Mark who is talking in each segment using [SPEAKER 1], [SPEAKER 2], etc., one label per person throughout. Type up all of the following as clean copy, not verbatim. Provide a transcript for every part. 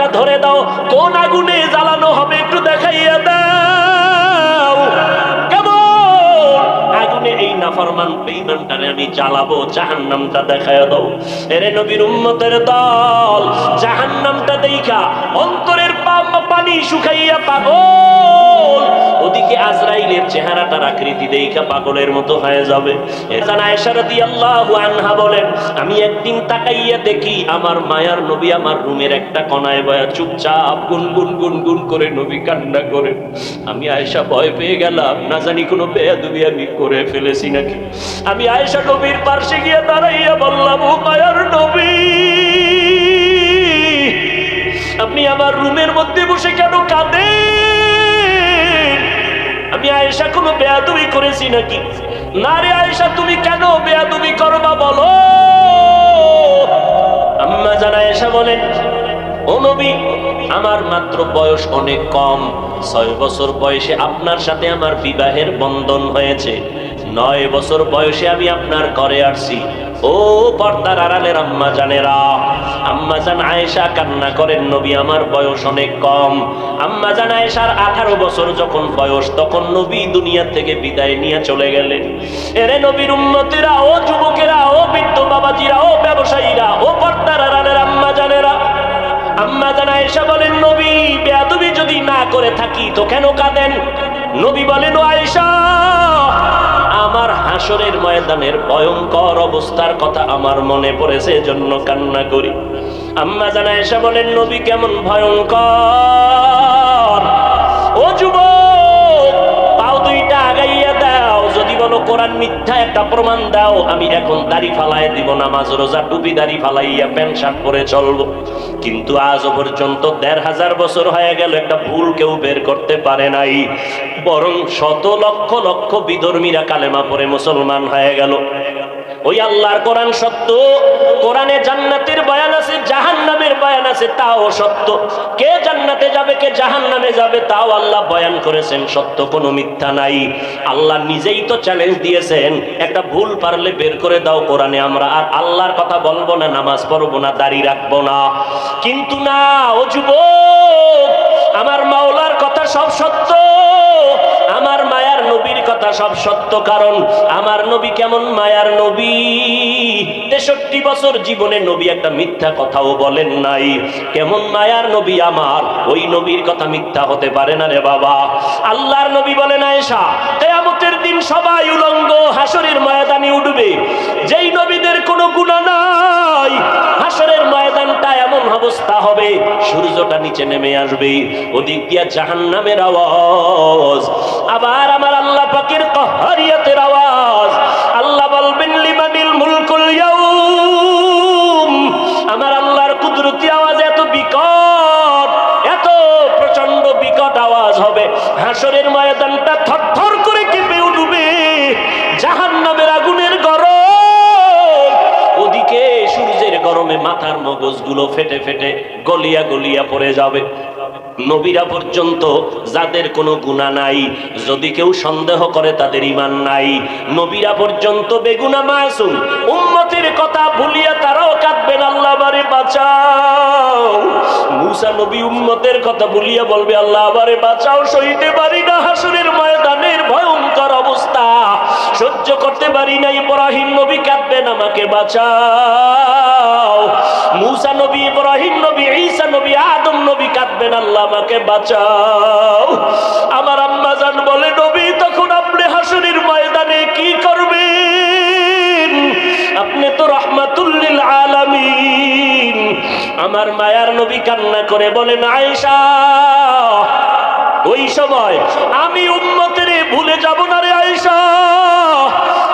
[SPEAKER 1] আগুনটা ধরে দাও, কোন আগুনে জ্বালানো হবে একটু দেখাইয়া দাও, কেমন আগুনে এই নাফরমান বেঈমানটারে আমি জ্বালাবো, জাহান্নামটা দেখাইয়া দাও। এরে নবীর উম্মতের দল, জাহান্নামটা দেইখা অন্তরের পানি শুকাইয়া পাগল, ওদিকে আজরাইলের চেহারাটার আকৃতি দেইখা পাগলের মতো হয়ে যাবে। এখানে আয়েশা রাদিয়াল্লাহু আনহা বলেন, আমি একদিন তাকাইয়া দেখি আমার মায়ার নবী আমার রুমের একটা কোণায় বয়া চুপচাপ গুনগুন গুনগুন করে নবী কান্না করে। আমি আয়েশা ভয় পেয়ে গেলাম, না জানি কোনো বেয়াদবি আমি করে ফেলেছি নাকি। আমি আয়েশা নবীর পাশে গিয়ে দাঁড়াইয়া বললাম, ও মায়ার নবী, আপনি আমার রুমের মধ্যে বসে কেন কাঁদেন? আমি আয়েশা কোনো বেয়াদবি করেছি নাকি? না রে আয়েশা, তুমি কেন বেয়াদবি করবা বলো? আম্মা জান আয়েশা বলেন, ও নবী, আমার মাত্র বয়স অনেক কম, 6 বছর বয়সে আপনার সাথে আমার বিবাহের বন্ধন হয়েছে, 9 বছর বয়সে আমি আপনার ঘরে আসছি। ও পর্দার আড়ালের আম্মা জানেরা, আম্মা জান আয়েশা কান্না করেন, নবী আমার বয়স অনেক কম। আম্মা জান আয়েশার 18 বছর যখন বয়স, তখন নবী দুনিয়া থেকে বিদায় নিয়ে চলে গেলেন। এরে নবীর উম্মতিরা, ও যুবকেরা, ও বৃদ্ধ বাবাজিরা, ও ব্যবসায়ীরা, ও পর্দার আড়ালের আম্মা জানেরা, আম্মা জান আয়েশা বলেন, নবী বেয়াদবি যদি না করে থাকি তো কেন কাঁদেন? নবী বলেন, ও আয়েশা, আমার হাসরের ময়দানের ভয়ঙ্কর অবস্থার কথা আমার মনে পড়েছে, এজন্য কান্না করি। আম্মা জান আয়েশা বলেন, নবী কেমন ভয়ঙ্কর? ও যুবক, পাও দুইটা আগাইয়া দাও, যদি বলো কোরআন মিথ্যা একটা প্রমাণ দাও, আমি এখন দাড়ি ফালাই দিব, নামাজ রোজা টুপি দাড়ি ফালাইয়া প্যান্ট শার্ট পরে চলবো। কিন্তু আজও পর্যন্ত 1500 বছর হয়ে গেল, একটা ভুল কেউ বের করতে পারে নাই, বরং শত লক্ষ লক্ষ বিধর্মীরা কালেমা পড়ে মুসলমান হয়ে গেল। ওই আল্লাহর কোরআন সত্য, কোরআনে জান্নাতের বয়ান আছে, জাহান্নামের বয়ান আছে, তাও সত্য। কে জান্নাতে যাবে, কে জাহান্নামে যাবে, তাও আল্লাহ বয়ান করেছেন, সত্য কোনো মিথ্যা নাই। আল্লাহ নিজেই তো চ্যালেঞ্জ দিয়েছেন, একটা ভুল পারলে বের করে দাও কোরআনে, আমরা আর আল্লাহর কথা বলবো না, নামাজ পড়বো না, দাড়ি রাখবো না। কিন্তু না, ও যুবক, আমার মাওলার কথা সব সত্য, আমার মায়ার নবীর কথা সব সত্য। কারণ আমার নবী কেমন মায়ার নবী, 63 বছর জীবনে নবী একটা মিথ্যা কথাও বলেন নাই। কেমন মায়ার নবী আমার, ওই নবীর কথা মিথ্যা হতে পারে না রে বাবা। আল্লাহর নবী বলেন, আয়েশা, কিয়ামতের দিন সবাই উলঙ্গ হাসরের ময়দানে উঠবে, যেই নবীদের কোনো গুনাহ নাই, হাসরের ময়দানটা এমন অবস্থা হবে, সূর্যটা নিচে নেমে আসবে, ওদিক দিয়া জাহান্নামের আওয়াজ, আবার আমার আল্লাহ পাকের কাহরিয়াতের আওয়াজ। আল্লাহ বলবেন, লিমানিল মুলকুল ইয়াউম, আমার আল্লাহর কুদরতি আওয়াজ এত বিকট, এত প্রচন্ড বিকট আওয়াজ হবে, হাসরের ময়দানটা থরথর করে কেঁপে উঠবে, জাহান্নামের আগুনের গরম, ওদিকে সূর্যের গরমে মাথার মগজগুলো ফেটে ফেটে গলিয়া গলিয়া পড়ে যাবে। নবীরা পর্যন্ত যাদের কোনো গুনাহ নাই, যদি কেউ সন্দেহ করে তাদের ঈমান নাই, নবীরা পর্যন্ত বেগুনাহ মাসুম, উম্মতের কথা ভুলিয়া তারাও কাঁদবেন, আল্লাহ আমারে বাঁচাও। মূসা নবী উম্মতের কথা ভুলিয়া বলবে, আল্লাহ আমারে বাঁচাও, সইতে পারি না হাসরের ময়দানের ভয়ঙ্কর অবস্থা, সহ্য করতে পারি না। ইব্রাহিম নবী কাঁদবেন, আমাকে বাঁচাও। মূসা নবী, ইব্রাহিম নবী, ঈসা নবী, আদম নবী কাঁদবেন, আল্লাহ আমাকে বাঁচাও। আমার আম্মা জান বলে, নবী তখন আপনি হাসরের ময়দানে কি করবেন? আপনি তো রাহমাতুল লিল আলামিন। আমার মায়ার নবী কান্না করে বলেন, আয়েশা, ওই সময় আমি উম্মতের ভুলে যাব না রে আয়েশা,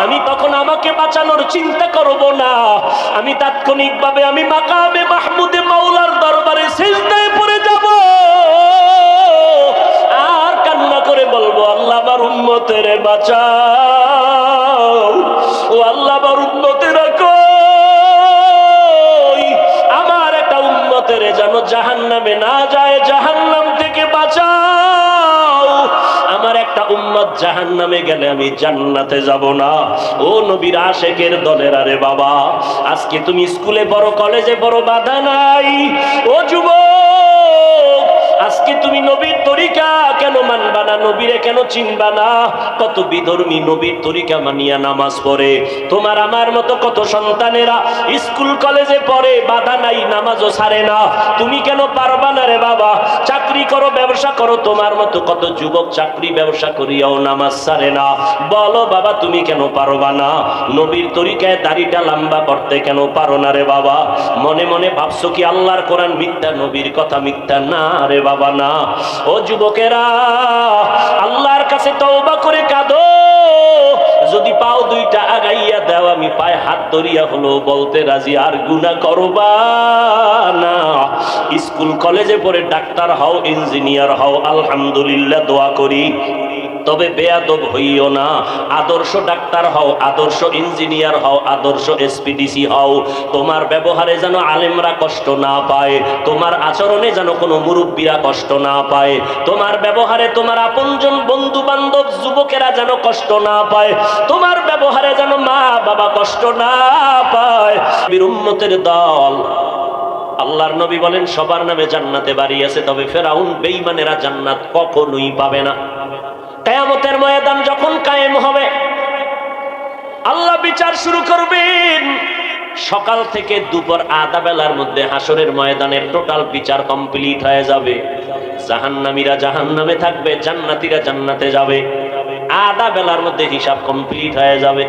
[SPEAKER 1] আমি তখন আমাকে বাঁচানোর চিন্তা করব না, আমি তাৎক্ষণিকভাবে আমি মাকামে মাহমুদে মাওলার দরবারে সিজদায় পড়ে যাব, আর কান্না করে বলবো, আল্লাহ আমার উম্মতের বাঁচাও, ও আল্লাহ আমার উম্মতের কই, আমার একটা উম্মতের যেন জাহান্নামে না যায়, জাহান্নাম থেকে বাঁচাও, আমার একটা উম্মত জাহান্নামে গেলে আমি জান্নাতে যাব না। ও নবীর আশেকের দলের, আরে বাবা, আজকে তুমি স্কুলে বড়, কলেজে বড়, বাধা নাই। ও যুবক, আজকে তুমি নবীর তরিকা কেন মানবা না, নবীরে কেন চিনবা না? কত বিধর্মী নবীর তরিকা মানিয়া নামাজ পড়ে। তোমার আমার মতো কত সন্তানেরা স্কুল কলেজে পড়ে, বাধা নাই, নামাজও ছাড়ে না। তুমি কেন পারবা না রে বাবা? চাকরি করো, ব্যবসা করো, তোমার মতো কত যুবক চাকরি ব্যবসা করিয়াও নামাজ ছাড়ে না। বলো বাবা তুমি কেন পারবা না? নবীর তরিকায় দাড়িটা লম্বা করতে কেন পারো না রে বাবা? মনে মনে ভাবছো কি আল্লাহর কোরআন মিথ্যা, নবীর কথা মিথ্যা? না রে বাবা না। ও যুবকেরা, আল্লাহর কাছে তওবা করে কাঁদো। যদি পাও দুইটা আগাইয়া দাও, আমি পায়ে হাত ধরিয়া হলো বলতে রাজি, আর গুনাহ করবা না। স্কুল কলেজে পড়ে ডাক্তার হও, ইঞ্জিনিয়ার হও, আলহামদুলিল্লাহ দোয়া করি। তবে বেয়াদব হইও না। আদর্শ ডাক্তার হও, আদর্শ ইঞ্জিনিয়ার হও, আদর্শ এসপিডিসি হও। তোমার ব্যবহারে যেন আলেমরা কষ্ট না পায়, তোমার আচরণে যেন কোনো মুরব্বীরা কষ্ট না পায়, তোমার ব্যবহারে তোমার আপনজন বন্ধু বান্ধব যুবকেরা যেন কষ্ট না পায়, তোমার ব্যবহারে যেন মা বাবা কষ্ট না পায়। বীর উম্মতের দল, আল্লাহর নবী বলেন সবার নামে জান্নাতে বাড়ি আছে, তবে ফেরাউন বেঈমানেরা জান্নাত কখনোই পাবে না। কিয়ামতের ময়দান যখন কায়েম হবে, আল্লাহ বিচার শুরু করবেন। সকাল থেকে দুপুর আধা বেলার মধ্যে হাসরের ময়দানের টোটাল বিচার কমপ্লিট হয়ে যাবে। জাহান্নামীরা জাহান্নামে থাকবে, জান্নাতীরা জান্নাতে যাবে। আধা বেলার মধ্যে হিসাব কমপ্লিট হয়ে যাবে।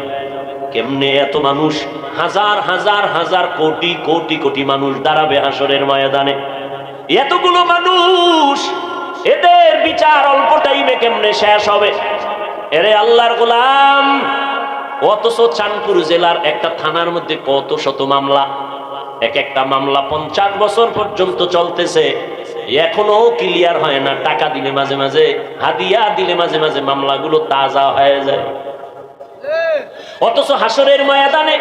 [SPEAKER 1] কেমনে এত মানুষ, হাজার হাজার হাজার কোটি কোটি কোটি মানুষ দাঁড়াবে হাসরের ময়দানে। এতগুলো মানুষ, এদের বিচার অল্প টাইমে কেমনে শেষ হবে? এরে আল্লাহর গোলাম, অথচ চাঁদপুর জেলার একটা থানার মধ্যে কত শত মামলা, এক একটা মামলা 50 বছর পর্যন্ত চলতেছে, এখনো ক্লিয়ার হয় না। টাকা দিলে মাঝে মাঝে, হাদিয়া দিলে মাঝে মাঝে মামলাগুলো তাজা হয়ে যায়। অথচ হাসরের ময়দানে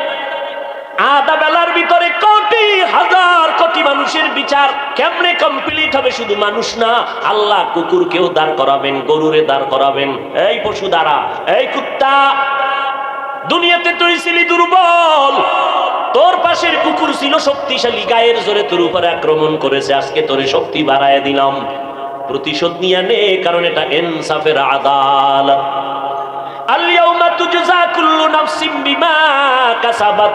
[SPEAKER 1] আধা বেলার ভিতরে কোটি হাজার কোটি মানুষের বিচার কেমনে কমপ্লিট হবে? শুধু মানুষ না, আল্লাহ কুকুরকেও দাঁড় করাবেন, গরুরে দাঁড় করাবেন। এই পশু দাঁড়া, এই কুত্তা, দুনিয়াতে তুই ছিলি দুর্বল, তোর পাশের কুকুর ছিল শক্তিশালী, গায়ের জোরে তোর উপরে আক্রমণ করেছে, আজকে তোরে শক্তি বাড়ায় দিলাম, প্রতিশোধ নিয়ে নে, কারণ এটা ইনসাফের আদালত। আল-ইয়াউমা তুজজা কুল্লু নাফসিন বিমা কাসাবাত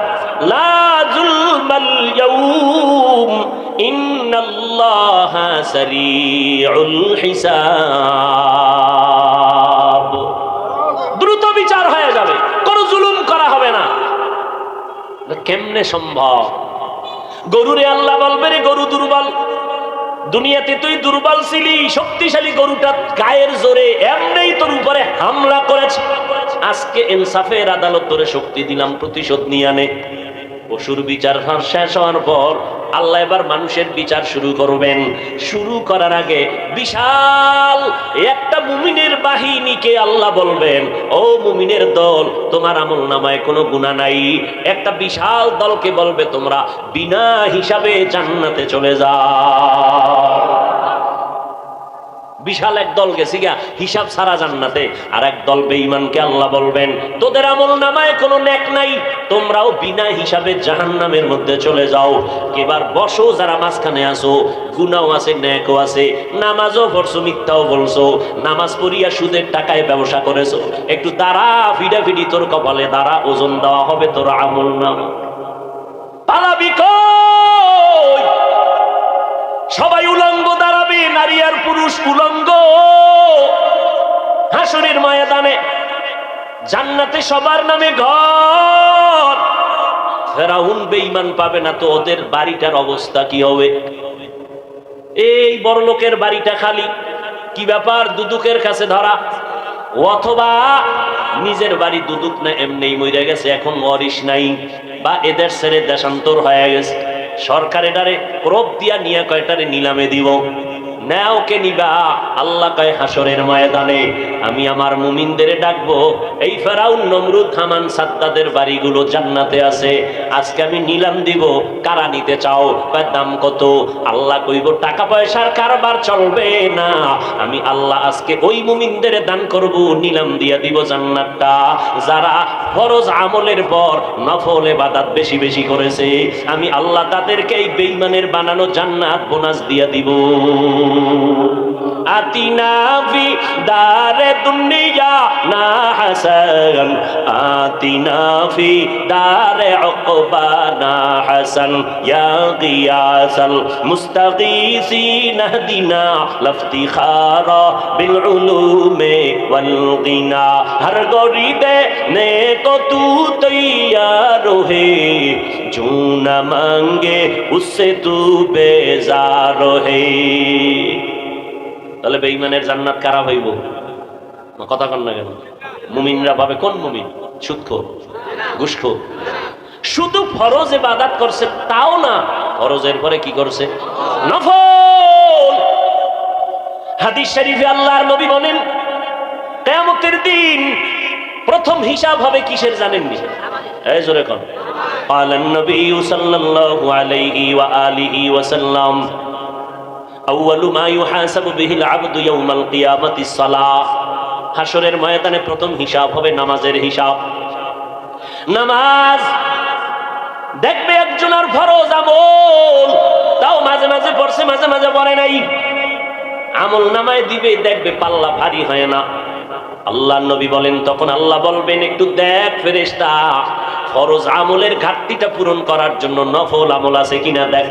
[SPEAKER 1] লা যুলমাল ইয়াউম ইন্নাল্লাহা সারিউল হিসাব। দ্রুত বিচার হয়ে যাবে, কোনো জুলুম করা হবে না। কেমনে সম্ভব? গরুরে আল্লাহ বলবে, রে গরু দুর্বল, দুনিয়াতে তুই দুর্বল ছিলি, শক্তিশালী গরুটা গায়ের জোরে এমনিই তোর উপরে হামলা করেছে, আজকে ইনসাফের আদালত তোরে শক্তি দিলাম, প্রতিশোধ নিয়ে আনে। পশুর বিচার শেষ হওয়ার পর আল্লাহ এবার মানুষের বিচার শুরু করবেন। শুরু করার আগে বিশাল একটা মুমিনের বাহিনীকে আল্লাহ বলবেন, ও মুমিনের দল, তোমার আমল নামায় কোনো গুনাহ নাই। একটা বিশাল দলকে বলবে, তোমরা বিনা হিসাবে জান্নাতে চলে যাও। বিশাল এক দল গেছি গা হিসাব ছাড়া জান্নাতে, আর এক দল বেঈমানকে আল্লাহ বলবেন, তোদের আমল নামায় কোনো নেক নাই, তোমরাও বিনা হিসাবে জাহান্নামের মধ্যে চলে যাও। এবার বসো যারা মাঝখানে আসো, গুনাহও আছে নেকও আছে, নামাজও পড়ছো, মিথ্যাও বলছো, নামাজ পড়িয়া সুদের টাকায় ব্যবসা করেছো, একটু দাঁড়া, ফিডাফিডি তোর কপালে দাঁড়া, ওজন দেওয়া হবে তোর আমল নামা। পালাবি কই? সবাই উলঙ্গ দাঁড়াবে, নারী আর পুরুষ উলঙ্গ হাসরের ময়দানে। জান্নাতে সবার নামে ঘর। ফেরাউন বেঈমান পাবে না তো ওদের বাড়িটার অবস্থা কি হবে? এই বড় লোকের বাড়িটা খালি, কি ব্যাপার? দুদুকের কাছে ধরা, অথবা নিজের বাড়ি দুদুক না এমনি মরে গেছে, এখন ওয়ারিশ নাই, বা এদের ছেড়ে দেশান্তর হয়ে গেছে, সরকার এটারে প্রোপ দিয়া নিয়ে কয়টারে নিলামে দিব। নাও কে নিবা? আল্লাহ কয় হাসরের ময়দানে আমি আমার মুমিনদের ডাকবো, এই ফেরাউন, নমরুদ, হামান, সাদ্দাদের বাড়িগুলো জান্নাতে আছে, আজকে আমি নিলাম দিব, কারা নিতে চাও? দাম কত? আল্লাহ কইব টাকা পয়সার কারবার চলবে না, আমি আল্লাহ আজকে ওই মুমিনদের দান করব, নিলাম দিয়া দিব জান্নাতটা, যারা ফরজ আমলের পর নফল ইবাদত বেশি বেশি করেছে, আমি আল্লাহ তাদেরকে এই বেঈমানের বানানো জান্নাত বোনাস দিয়া দিব। আতিনা ফি দারে দুনিয়া না হাসান, আতিনা ফি দারে উকবা না হাসান, ইয়া গিয়াসাল মুস্তাগীসিন হদিনা লাফতিখারা বিল উলুমে ওয়াল গিনা, হর গরিবে নেক তু তৈয়ার হে, जो न मांगे उससे तू बेजार है। তাহলে বেঈমানের জান্নাত কারা হইব? কথা কন না কেন? মুমিনরা পাবে। কোন মুমিন? সুদখোর, ঘুষখোর। শুধু ফরজ ইবাদত করছে তাও না, ফরজের পরে কি করছে? নফল। হাদিস শরীফে আল্লাহর নবী বলেন, কিয়ামতের দিন প্রথম হিসাব হবে কিসের জানেননি? এই জোরে কোন। قال النبي صلى الله عليه وآله وسلم أول ما يحاسب به العبد يوم القيامة الصلاة। হাশরের ময়দানে প্রথম হিসাব হবে নামাজের হিসাব। নামাজ দেখবে একজনের ফরজ আমল তাও মাঝে মাঝে পড়ছে, মাঝে মাঝে পড়ে নাই, আমল নামায় দিবে, দেখবে পাল্লা ভারী হয় না। আল্লাহ নবী বলেন, তখন আল্লাহ বলবেন, একটু দেখ ফেরেশতা, ফরজ আমলের ঘাটতিটা পূরণ করার জন্য নফল আমল আছে কিনা দেখ।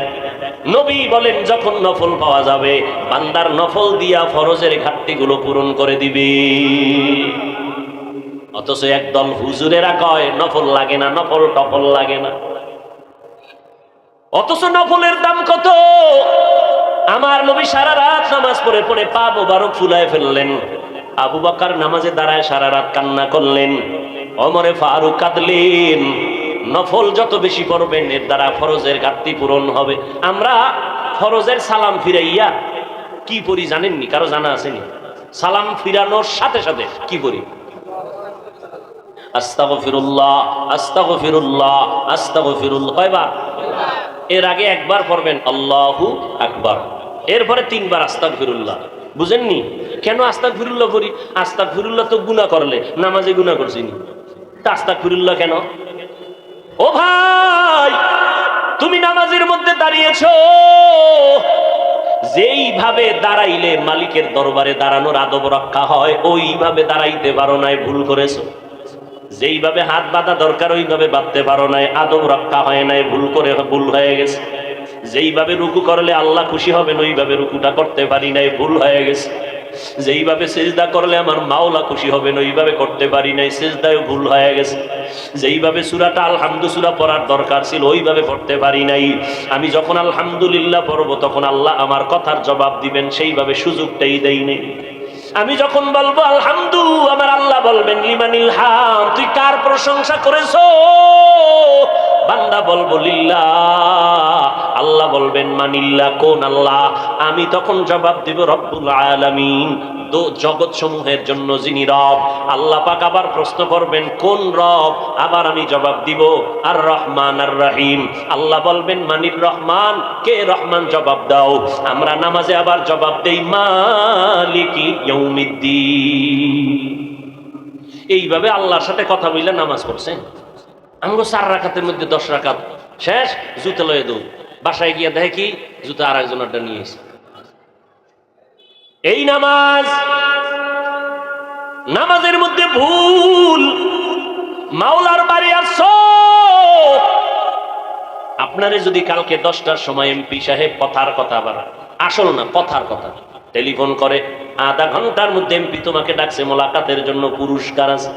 [SPEAKER 1] নবী বলেন, যখন নফল পাওয়া যাবে, বান্দার নফল দিয়া ফরজের ঘাটতিগুলো পূরণ করে দিবে। অথচ একদল হুজুরেরা কয় নফল লাগে না, নফল টফল লাগে না। অথচ নফলের দাম কত? আমার নবী সারা রাত নামাজ পড়ে পড়ে পা মোবারক ফুলায় ফেললেন। আবু বকর নামাজে দাঁড়ায় সারা রাত কান্না করলেন। ওমরে ফারুক কাঁদলেন। নফল যত বেশি পড়বেন এর দ্বারা ফরজের ঘাটতি পূরণ হবে। আমরা ফরজের সালাম ফিরাইয়া কি পড়ি জানেননি? কারো জানা আসেনি? সালাম ফিরানোর সাথে সাথে কি পড়ি? আস্তাগফিরুল্লাহ, আস্তাগফিরুল্লাহ, আস্তাগফিরুল্লাহ। কয়বার? এর আগে একবার পড়বেন আল্লাহু আকবার, এরপরে 3 বার আস্তাগফিরুল্লাহ। বুঝেননি কেন আস্তাগফিরুল্লাহ পড়ি? আস্তাগফিরুল্লাহ তো গুনাহ করলে, নামাজে গুনাহ করছিনি, তা আস্তাগফিরুল্লাহ কেন? ও ভাই, তুমি নামাজের মধ্যে দাঁড়িয়েছো, যেইভাবে দাঁড়াইলে মালিকের দরবারে দাঁড়ানোর আদব রক্ষা হয় ওইভাবে দাঁড়াইতে পারো নাই, ভুল করেছো। যেইভাবে হাত বাঁধা দরকার ওইভাবে বাঁধতে পারো নাই, আদব রক্ষা হয় নাই, ভুল হয়ে গেছে। যেইভাবে রুকু করলে আল্লাহ খুশি হবেন ওইভাবে রুকুটা করতে পারি নাই, ভুল হয়ে গেছে। যেইভাবে সিজদা করলে আমার মাওলা খুশি হবেন ওইভাবে করতে পারি নাই, সিজদায় ভুল হয়ে গেছে। যেইভাবে সূরাটা আলহামদু সূরা পড়ার দরকার ছিল ওইভাবে পড়তে পারি নাই। আমি যখন আলহামদুলিল্লাহ পড়ব তখন আল্লাহ আমার কথার জবাব দিবেন, সেইভাবে সুযোগটাই দেই নাই। আমি যখন বলবো আলহামদু, আমার আল্লাহ বলবেন লিমানিল হাম, তুই কার প্রশংসা করেছো? বান্দা বলবো লিল্লাহ, আল্লাহ বলবেন মানিল্লাহ, কোন আল্লাহ? আমি তখন জবাব দিব রব্বুল আলামিন, জগৎ সমূহের জন্য যিনি রব। আল্লাহ পাক আবার প্রশ্ন করবেন কোন রব? আবার আমি জবাব দিব আর রহমান আর রহিম। আল্লাহ বলবেন মানির রহমান, কে রহমান? জবাব দাও। আমরা নামাজে আবার জবাব দেই মালিকি ইয়াউমিদ্দিন। এইভাবে আল্লাহর সাথে কথা বললে নামাজ পড়ছেন। আমগো 4 রাকাতের মধ্যে 10 রাকাত শেষ, জুতা লয়ে দৌ, বাসায় গিয়া দেখে কি জুতা আর একজনেরটা নিয়ে এসে। এই নামাজের মধ্যে ভুল। মাওলার বাড়ি আসছো, আপনারে যদি কালকে 10টার সময় এমপি সাহেব কথার কথা, আবার আসল না কথার কথা, টেলিফোন করে আধা ঘন্টার মধ্যে এমপি তোমাকে ডাকছে মোলাকাতের জন্য, পুরস্কার আছে,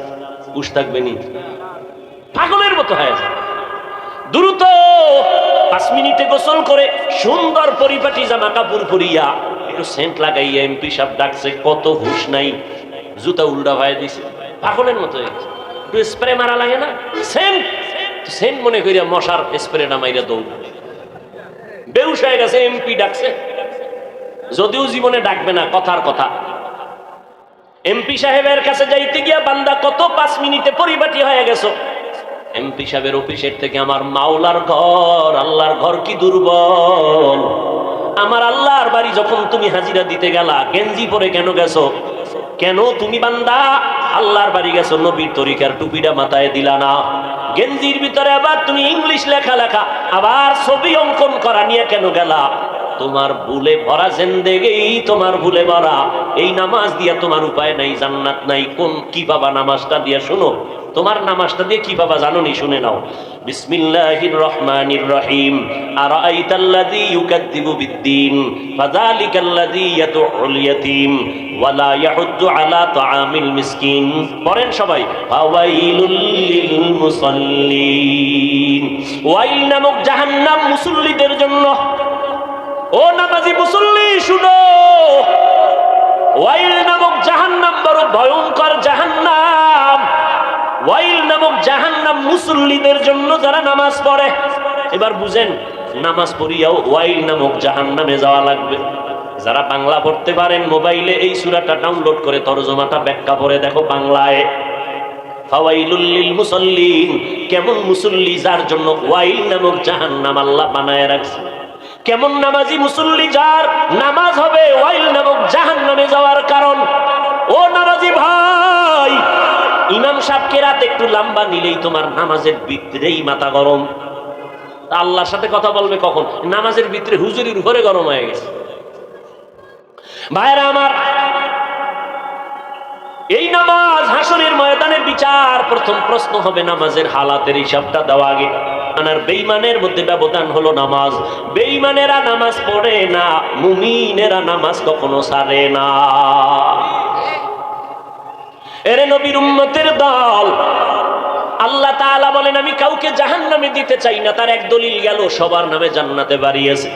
[SPEAKER 1] খুশ থাকবে নি? পাগলের মতো হয়ে যায়। দ্রুত 5 মিনিটে গোসল করে সুন্দর পরিপাটি জামা কাপড় পরিয়া একটু সেন্ট লাগাইয়া এমপি সাহেব ডাকছে, কত হুশ নাই, জুতা উল্টা হয়ে দিছে, পাগলের মতো হয়ে গেছে। একটু স্প্রে মারা লাগে না? সেন্ট মনে করিয়া মশার স্প্রেটা মাইরা দৌড়, বেহুশ হয়ে গেছে, এমপি ডাকছে, যদিও জীবনে ডাকবে না, কথার কথা। এমপি সাহেবের কাছে যাইতে গিয়া বান্দা কত 5 মিনিটে পরিপাটি হয়ে গেছো। এমপি সাহেবের অফিসের থেকে আমার মাওলার ঘর, আল্লাহর ঘর কি দুর্বল। আমার আল্লাহর বাড়ি যখন তুমি হাজিরা দিতে গেলা, গেঞ্জি পরে কেন গেছো? কেন তুমি বান্দা আল্লাহর বাড়ি গেছো, নবীর তরিকার টুপিটা মাথায় দিলা না? গেঞ্জির ভিতরে আবার তুমি ইংলিশ লেখা লেখা, আবার ছবি অঙ্কন করা নিয়ে কেন গেলা? তোমার ভুলে ভরা জিন্দেগি, তোমার ভুলে ভরা। এই নামাজ দিয়া তোমার উপায় নাই, জান্নাত নাই। কোন কি বাবা নামাজটা দিয়া? শুনো, তোমার নামাজটা দিয়ে কি বাবা জানো নি? শুনে নাও। বিসমিল্লাহির রহমানির রহিম। আরাআইতাল্লাযী ইউকাযযিবু বিদ্দীন ফাযালিকাল্লাযী ইয়াদউল ইয়াতীম ওয়া লা ইয়াহুদ্দু আলা তাআমিল মিসকিন। পড়েন সবাই। ফাওয়াইলুল লিল মুসাল্লিন। ওয়াইল নামক জাহান্নাম মুসল্লিদের জন্য। ও নামাজি মুসল্লি শুনো, ওয়াইল নামক জাহান্নাম বড় ভয়ঙ্কর জাহান্নাম। ওয়াইল নামক জাহান্নাম মুসল্লিদের জন্য যারা নামাজ পড়ে। এবার বুঝেন, নামাজ পড়িয়াও ওয়াইল নামক জাহান্নামে যাওয়া লাগবে। যারা বাংলা পড়তে পারেন, মোবাইলে এই সূরাটা ডাউনলোড করে তরজমাটা ব্যাখ্যা করে দেখো বাংলায়। ফাওয়াইলুল লিল মুসাল্লিন, কেমন মুসল্লি যার জন্য ওয়াইল নামক জাহান্নাম আল্লাহ বানায় রাখছে। কেমন নামাজি মুসল্লি যার নামাজ হবে ওয়াইল নামক জাহান্নামে যাওয়ার কারণ। ও নামাজি ভাই, ইমাম সাহেবকে রাত একটু লম্বা নিলেই তোমার নামাজের ভিতরেই মাথা গরম। আল্লাহর সাথে কথা বলবে কখন? নামাজের ভিতরে হুজুরির উপরে গরম হয়ে গেছে। ভাইরা আমার, এই নামাজ হাসরের ময়দানে বিচার। প্রথম প্রশ্ন হবে নামাজের হালাতের হিসাবটা দেওয়া আগে। আর বেঈমানের মধ্যে ব্যবধান হলো নামাজ। বেঈমানেরা নামাজ পড়ে না, মুমিনেরা নামাজ কখনো ছাড়ে না। এরে নবীর উম্মতের দল, আল্লাহ তাআলা বলেন আমি কাউকে জাহান্নামে দিতে চাই না। তার এক দলিল গেল, সবার নামে জান্নাতে বাড়িয়েছে।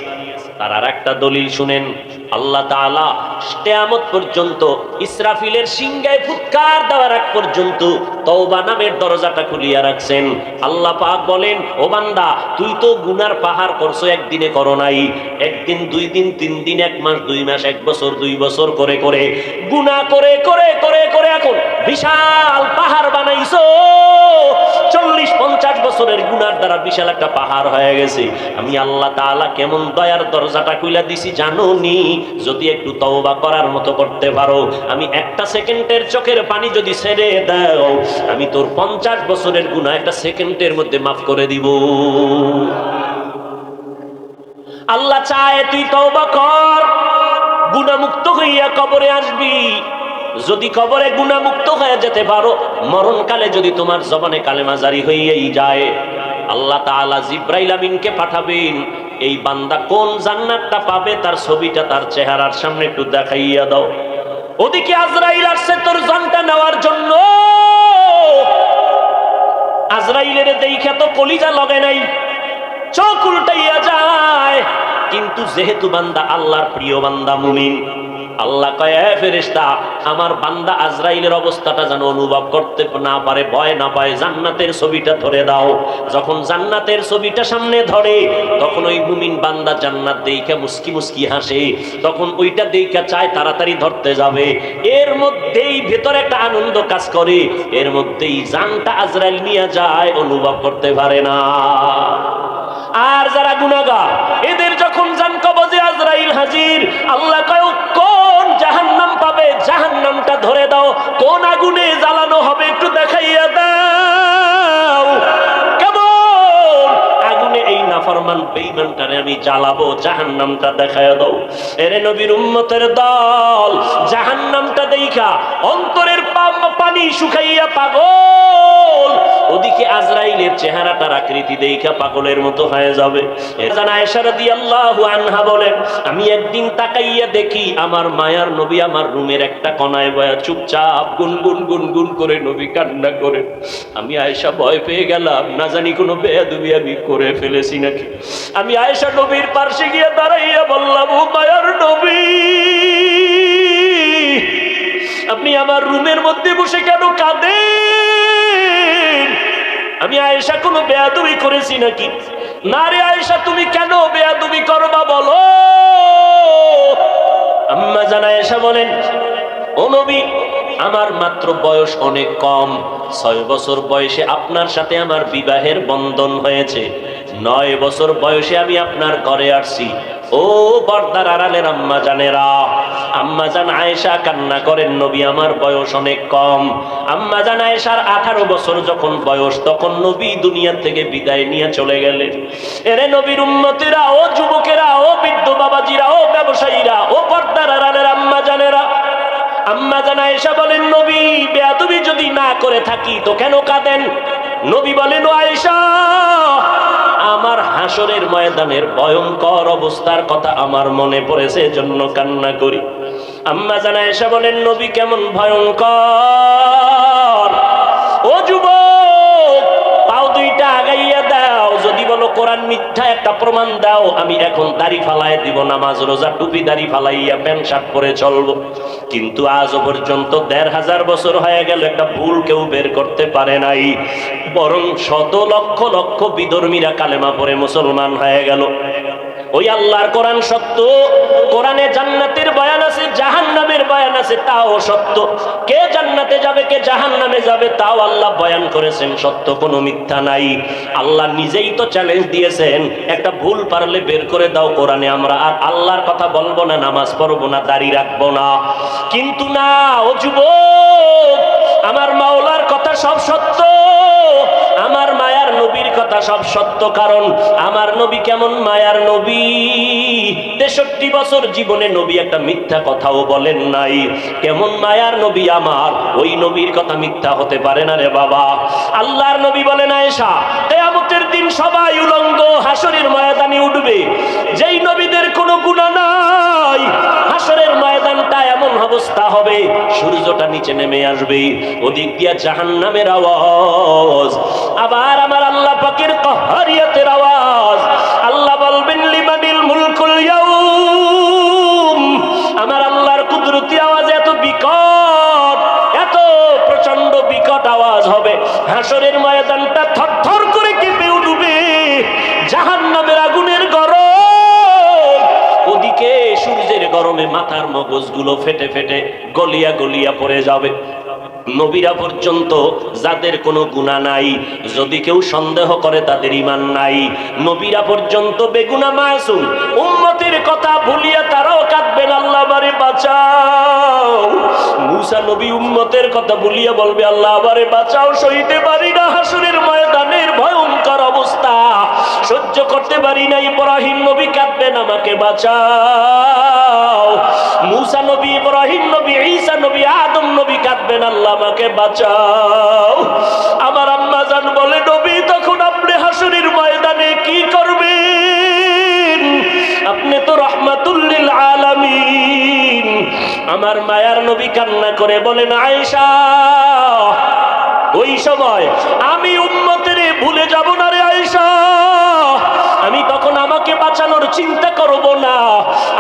[SPEAKER 1] তার আর একটা দলিল শুনেন, আল্লাহ তাআলা কিয়ামত পর্যন্ত ইসরাফিলের সিংহায় ফুৎকার দেওয়ার আগ পর্যন্ত তওবা নামের দরজাটা খুলিয়া রাখছেন। আল্লাহ পাক বলেন, ও বান্দা, তুই তো গুনার পাহাড় করছো, একদিনে করো নাই। একদিন, 2 দিন, 3 দিন, 1 মাস, 2 মাস, 1 বছর, 2 বছর করে করে গুনাহ করে করে করে করে এখন বিশাল পাহাড় বানাইছো। 40-50 বছরের গুনার দ্বারা বিশাল একটা পাহাড় হয়ে গেছে। আমি আল্লাহ তাআলা কেমন দয়ার দরজাটা খুলে দিছি জানো নি? যদি একটু তওবা করার মতো করতে পারো, আমি একটা সেকেন্ডের চোখের পানি যদি ছেড়ে দাও, আমি তোর 50 বছরের গুনাহ একটা সেকেন্ডের মধ্যে মাফ করে দিব। আল্লাহ চায় তুই তওবা কর, গুনাহমুক্ত হইয়া কবরে আসবি। যদি কবরে গুনাহমুক্ত হয়ে যেতে পারো, মরণকালে যদি তোমার জবানে কালেমা জারি হইয়াই যায়, আল্লাহ তাআলা জিবরাইল আমিনকে পাঠাবেন। এই বান্দা কোন জান্নাতটা পাবে তার ছবিটা তার চেহারার সামনে একটু দেখাইয়া দাও। ওদিকে আজরাইল আসছে তোর জানটা নেওয়ার জন্য। আজরাইলের দেখে তো কলিজা লগে নাই, চোখ উল্টাইয়া যায়। কিন্তু যেহেতু বান্দা আল্লাহর প্রিয় বান্দা, মুমিন, আল্লাহ কয়, এ ফেরেশতা, আমার বান্দা আজরাইলের অবস্থাটা যেন অনুভব করতে না পারে, ভয় না পায়, জান্নাতের ছবিটা ধরে দাও। যখন জান্নাতের ছবিটা সামনে ধরে, তখন ওই মুমিন বান্দা জান্নাত দেইখা মুস্কি মুস্কি হাসে। তখন ওইটা দেইখা চায় তাড়াতাড়ি ধরতে যাবে। এর মধ্যেই ভেতরে একটা আনন্দ কাজ করে, এর মধ্যেই জানটা আজরাইল নিয়ে যায়, অনুভব করতে পারে না। আর যারা গুনাহগার, এদের যখন জান কবজে আজরাইল হাজির, আল্লাহ কয় কোন জাহান্নাম পাবে, জাহান্নামটা ধরে দাও। কোন আগুনে জ্বালানো হবে একটু দেখাইয়া দাও। কেমন আগুনে এই নাফরমান বেঈমানটারে আমি জ্বালাবো, জাহান্নামটা দেখাইয়া দাও। এরে নবীর উম্মতের দল, জাহান্নামটা দেইখা অন্তরের পানি শুকাইয়া পাগল। ওদিকে আজরাইলের চেহারাটার আকৃতি দেইখা পাগলের মতো হয়ে যাবে। আয়েশা রাদিয়াল্লাহু আনহা বলেন, আমি একদিন তাকাইয়া দেখি আমার মায়ার নবী আমার রুমের একটা কোনায় বয়া চুপচাপ গুনগুন গুনগুন করে নবী কান্না করে। আমি আয়েশা ভয় পেয়ে গেলাম, না জানি কোনো বেয়াদবি আমি করে ফেলেছি নাকি। আমি আয়েশা নবীর পাশে গিয়ে দাঁড়াইয়া বললাম, ও মায়ার নবী, আপনি আমার রুমের মধ্যে বসে কেন কাঁদেন? আমি আয়েশা কোনো বেয়াদবি করেছি নাকি? না রে আয়েশা, তুমি কেন বেয়াদবি করবা বলো? আম্মা জান আয়েশা বলেন, ও নবী, আমার মাত্র বয়স অনেক কম, 6 বছর বয়সে আপনার সাথে আমার বিবাহের বন্ধন হয়েছে, 9 বছর বয়সে আমি আপনার ঘরে আসছি। ও পর্দার আড়ালের আম্মা জানেরা, আম্মা জান আয়েশা কান্না করেন, নবী আমার বয়স অনেক কম। আম্মা জান আয়েশার 18 বছর যখন বয়স, তখন নবী দুনিয়া থেকে বিদায় নিয়ে চলে গেলেন। এরে নবীর উম্মতিরা, ও যুবকেরা, ও বৃদ্ধ বাবাজিরা, ও ব্যবসায়ীরা, ও পর্দার আড়ালের আম্মা জানেরা, আম্মা জান আয়েশা বলেন, নবী বেয়াদবি যদি না করে থাকি তো কেন কাঁদেন? নবী বলেন, ও আয়েশা, আমার হাসরের ময়দানের ভয়ঙ্কর অবস্থার কথা আমার মনে পড়েছে, এজন্য কান্না করি। আম্মা জান আয়েশা বলেন, নবী কেমন ভয়ঙ্কর? ও যুবক, পাও দুইটা আগাইয়া দাও, যদি বলো কোরআন মিথ্যা একটা প্রমাণ দাও, আমি এখন দাড়ি ফালাই দিব, নামাজ রোজা টুপি দাড়ি ফালাইয়া প্যান্ট শার্ট পরে চলবো। কিন্তু আজও পর্যন্ত 1500 বছর হয়ে গেল, একটা ভুল কেউ বের করতে পারে নাই, বরং শত লক্ষ লক্ষ বিধর্মীরা কালেমা পড়ে মুসলমান হয়ে গেল। ওই আল্লাহর কোরআন সত্য, কোরআনে জান্নাতের বয়ান আছে, জাহান্নামের বয়ান আছে, তাও সত্য। কে জান্নাতে যাবে, কে জাহান্নামে যাবে, তাও আল্লাহ বয়ান করেছেন, সত্য কোনো মিথ্যা নাই। আল্লাহ নিজেই তো চ্যালেঞ্জ দিয়েছেন, একটা ভুল পারলে বের করে দাও কোরআনে, আমরা আর আল্লাহর কথা বলবো না, নামাজ পড়বো না, দাড়ি রাখবো না। কিন্তু না, ও যুবক, আমার মাওলার কথা সব সত্য, আমার মায়ার নবীর কথা সব সত্য। কারণ আমার নবী কেমন মায়ার নবী, 63 বছর জীবনে নবী একটা মিথ্যা কথাও বলেন নাই। কেমন মায়ার নবী আমার, ওই নবীর কথা মিথ্যা হতে পারে না রে বাবা। আল্লাহর নবী বলেন, আয়েশা, কিয়ামতের দিন সবাই উলঙ্গ হাসরের ময়দানে উঠবে, যেই নবীদের কোনো গুনাহ নাই, হাসরের ময়দানটা এমন অবস্থা হবে, সূর্যটা নিচে নেমে আসবে, ওদিক দিয়া জাহান্নামের আওয়াজ, আবার আমার আল্লাহ পাকের কাহারিয়াতের আওয়াজ। আল্লাহ বলবেন, লিমানিল মুলকুল ইয়াউম, আমার আল্লাহর কুদরতি আওয়াজ এত বিকট, এত প্রচন্ড বিকট আওয়াজ হবে, হাসরের ময়দানটা থরথর করে কেঁপে উঠবে, জাহান্নামের আগুনের গরম, ওদিকে সূর্যের গরমে মাথার মগজগুলো ফেটে ফেটে গলিয়া গলিয়া পড়ে যাবে। নবীরা পর্যন্ত যাদের কোনো গুনাহ নাই, যদি কেউ সন্দেহ করে তাদের ঈমান নাই, নবীরা পর্যন্ত বেগুনাহ মাসুম, উম্মতের কথা ভুলিয়া তারাও কাঁদবেন, আল্লাহ আমারে বাঁচাও। মুসা নবী উম্মতের কথা ভুলিয়া বলবে, আল্লাহ আমারে বাঁচাও, সইতে পারি না হাসরের ময়দানের ভয়ঙ্কর অবস্থা, সহ্য করতে পারি না। ইব্রাহিম নবী কাঁদবেন, আমাকে বাঁচাও। মুসা নবী, ইব্রাহিম নবী, ঈসা নবী, আদম নবী কাঁদবেন, আল্লাহ আমাকে বাঁচাও। আমার আম্মা জান বলে, নবী তখন আপনি হাসরের ময়দানে কি করবেন? আপনি তো রাহমাতুল লিল আলামিন। আমার মায়ার নবী কান্না করে বলেন, আয়েশা, ওই সময় আমি উম্মতের ভুলে যাব না রে আয়েশা, আমি তখন আমাকে বাঁচানোর চিন্তা করব না,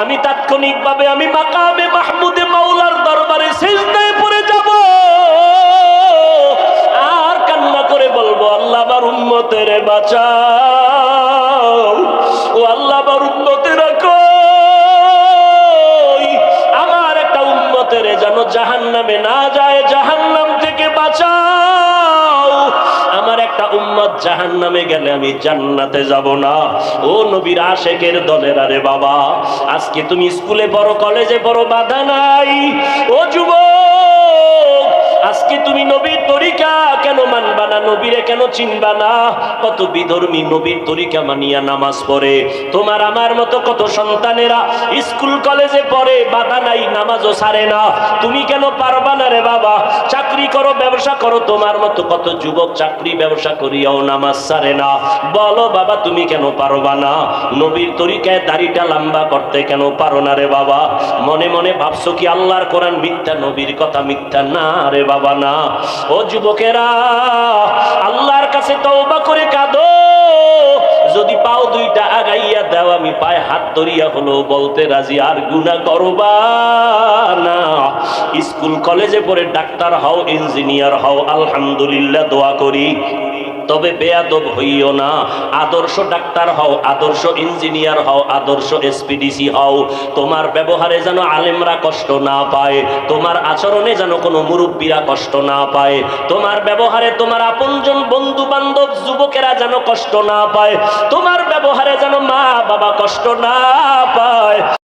[SPEAKER 1] আমি তাৎক্ষণিকভাবে আমি মাকামে মাহমুদে মাওলার দরবারে সিজদায় পড়ে যাব, আর কান্না করে বলবো, আল্লাহ আমার উম্মতের বাঁচাও, ও আল্লাহ আমার উম্মতের কই, আমার একটা উম্মতের যেন জাহান্নামে না যায়, জাহান্নাম থেকে বাঁচাও, আমার একটা উম্মত জাহান্নামে গেলে আমি জান্নাতে যাব না। ও নবীর আশেকের দলের, আরে বাবা, আজকে তুমি স্কুলে পড়ো, কলেজে পড়ো, বাধা নাই। ও যুবক, আজকে তুমি নবীর তরিকা কেন মানবা না, নবীরে কেন চিনবা না? কত বিধর্মী নবীর তরিকা মানিয়া নামাজ পড়ে, তোমার আমার মতো কত সন্তানেরা স্কুল কলেজে পড়ে, বাধা নাই, নামাজও ছাড়ে না, তুমি কেন পারবা না রে বাবা? চাকরি করো, ব্যবসা করো, তোমার মতো কত যুবক চাকরি ব্যবসা করিয়াও নামাজ ছাড়ে না, বলো বাবা তুমি কেন পারবা না? নবীর তরিকায় দাড়িটা লম্বা করতে কেন পারো না রে বাবা? মনে মনে ভাবছো কি আল্লাহর কোরআন মিথ্যা, নবীর কথা মিথ্যা? না রে বাবা না। ও যুবকেরা, আল্লাহর কাছে তওবা করে কাঁদো, যদি পাও দুইটা আগাইয়া দাও, আমি পায়ে হাত ধরিয়া হলো বলতে রাজি, আর গুনাহ করবা না। স্কুল কলেজে পড়ে ডাক্তার হও, ইঞ্জিনিয়ার হও, আলহামদুলিল্লাহ দোয়া করি, তবে বেয়াদব হইও না। আদর্শ ডাক্তার হও, আদর্শ ইঞ্জিনিয়ার হও, আদর্শ এসপিডিসি হও, তোমার ব্যবহারে যেন আলেমরা কষ্ট না পায়, তোমার আচরণে যেন কোনো মুরব্বীরা কষ্ট না পায়, তোমার ব্যবহারে তোমার আপনজন বন্ধু বান্ধব যুবকেরা যেন কষ্ট না পায়, তোমার ব্যবহারে যেন মা বাবা কষ্ট না পায়।